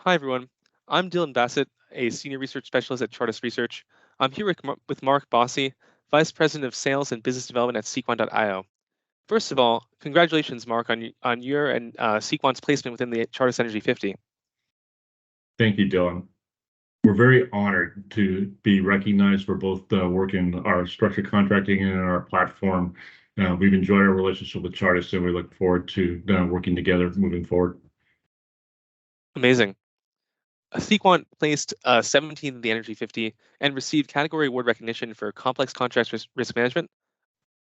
Hi, everyone. I'm Dylan Bassett, a senior research specialist at Chartis Research. I'm here with Mark Bose, Vice President of Sales and Business Development at Sequan.io. First of all, congratulations, Mark, on your and Sequan's placement within the Chartis Energy50. Thank you, Dylan. We're very honored to be recognized for both the work in our structured contracting and in our platform. We've enjoyed our relationship with Chartis, and we look forward to working together moving forward. Amazing. Sequan placed 17th in the Energy50 and received category award recognition for complex contract risk management.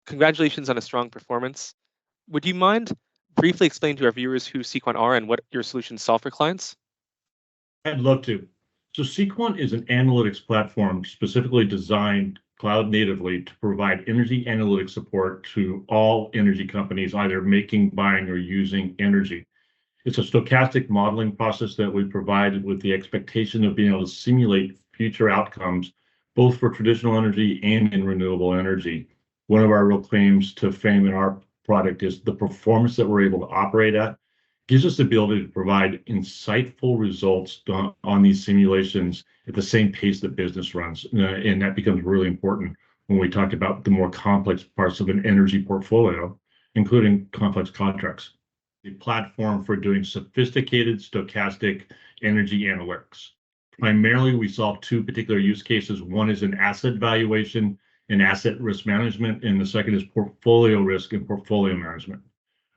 Congratulations on a strong performance. Would you mind briefly explaining to our viewers who Sequan are and what your solutions solve for clients? I'd love to. So Sequan is an analytics platform specifically designed cloud natively to provide energy analytics support to all energy companies, either making, buying, or using energy. It's a stochastic modeling process that we provide with the expectation of being able to simulate future outcomes, both for traditional energy and in renewable energy. One of our real claims to fame in our product is the performance that we're able to operate at gives us the ability to provide insightful results on these simulations at the same pace that business runs. And that becomes really important when we talk about the more complex parts of an energy portfolio, including complex contracts. A platform for doing sophisticated stochastic energy analytics. Primarily, we solve two particular use cases. One is an asset valuation and asset risk management, and the second is portfolio risk and portfolio management.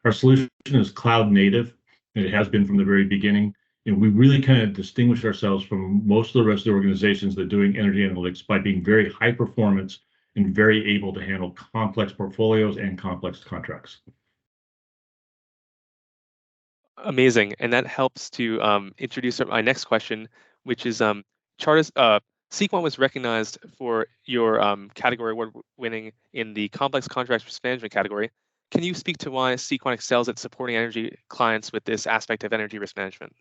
Our solution is cloud native, and it has been from the very beginning. And we really kind of distinguish ourselves from most of the rest of the organizations that are doing energy analytics by being very high performance and very able to handle complex portfolios and complex contracts. Amazing. And that helps to introduce my next question, which is Chartis, Sequan was recognized for your category award winning in the complex contract risk management category. Can you speak to why Sequan excels at supporting energy clients with this aspect of energy risk management?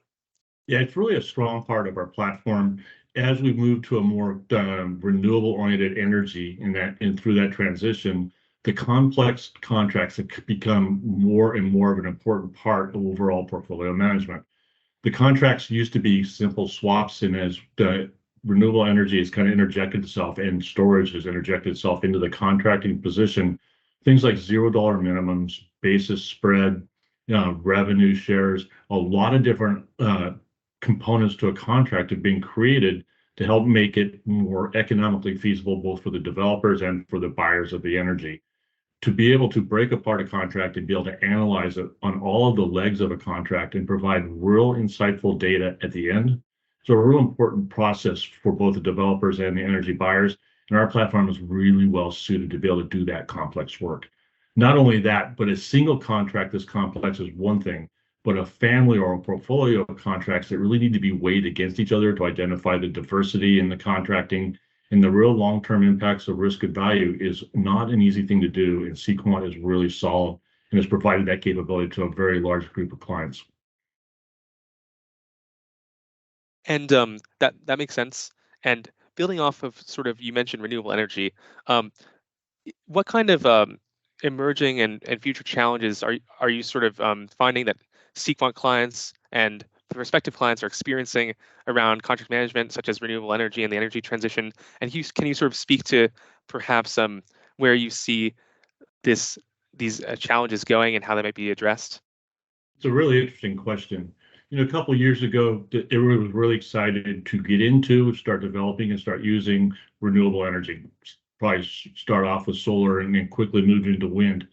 Yeah, it's really a strong part of our platform as we move to a more renewable-oriented energy and through that transition, the complex contracts have become more and more of an important part of overall portfolio management. The contracts used to be simple swaps, and as the renewable energy has kind of interjected itself and storage has interjected itself into the contracting position, things like $0 minimums, basis spread, revenue shares, a lot of different components to a contract are being created to help make it more economically feasible, both for the developers and for the buyers of the energy. To be able to break apart a contract and be able to analyze it on all of the legs of a contract and provide real insightful data at the end. So a real important process for both the developers and the energy buyers. And our platform is really well suited to be able to do that complex work. Not only that, but a single contract this complex is one thing, but a family or a portfolio of contracts that really need to be weighed against each other to identify the diversity in the contracting and the real long-term impacts of risk and value is not an easy thing to do. And Sequan is really solid and has provided that capability to a very large group of clients. And that makes sense. And building off of sort of, you mentioned renewable energy, what kind of emerging and future challenges are you sort of finding that Sequan clients and prospective clients are experiencing around contract management, such as renewable energy and the energy transition? And can you sort of speak to perhaps where you see these challenges going and how they might be addressed? It's a really interesting question. A couple of years ago, everyone was really excited to get into, start developing, and start using renewable energy. Probably start off with solar and then quickly move into wind.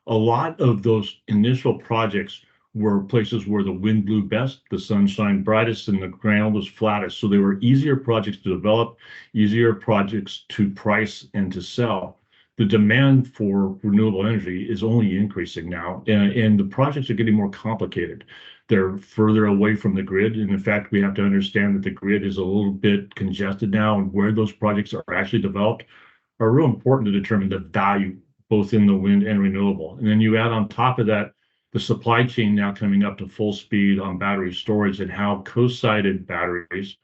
A lot of those initial projects were places where the wind blew best, the sun shined brightest, and the ground was flattest. So they were easier projects to develop, easier projects to price and to sell. The demand for renewable energy is only increasing now, and the projects are getting more complicated. They're further away from the grid. And in fact, we have to understand that the grid is a little bit congested now, and where those projects are actually developed are real important to determine the value, both in the wind and renewable. And then you add on top of that, the supply chain now coming up to full speed on battery storage and how co-sited batteries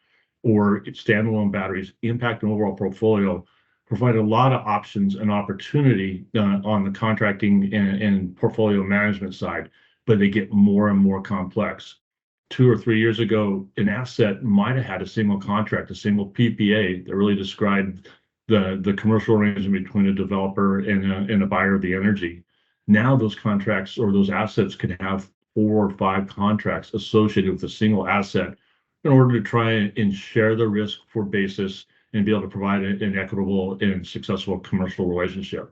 or standalone batteries impact an overall portfolio provide a lot of options and opportunity on the contracting and portfolio management side, but they get more and more complex. 2 or 3 years ago, an asset might have had a single contract, a single PPA that really described the commercial arrangement between a developer and a buyer of the energy. Now those contracts or those assets can have 4 or 5 contracts associated with a single asset in order to try and share the risk for basis and be able to provide an equitable and successful commercial relationship.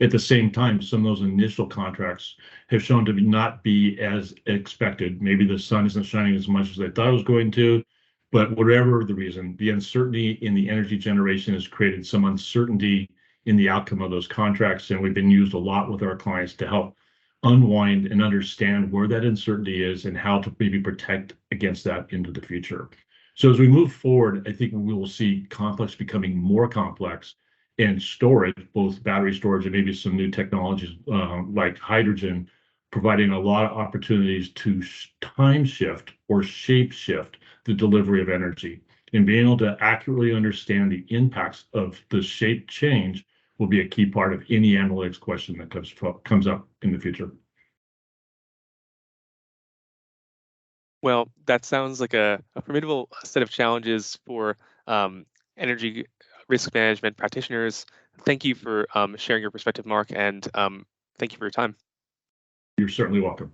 At the same time, some of those initial contracts have shown to not be as expected. Maybe the sun isn't shining as much as they thought it was going to, but whatever the reason, the uncertainty in the energy generation has created some uncertainty in the outcome of those contracts. And we've been used a lot with our clients to help unwind and understand where that uncertainty is and how to maybe protect against that into the future. So as we move forward, I think we will see complex becoming more complex, and storage, both battery storage and maybe some new technologies like hydrogen, providing a lot of opportunities to time shift or shape shift the delivery of energy. And being able to accurately understand the impacts of the shape change will be a key part of any analytics question that comes up in the future. Well, that sounds like a formidable set of challenges for energy risk management practitioners. Thank you for sharing your perspective, Mark, and thank you for your time. You're certainly welcome.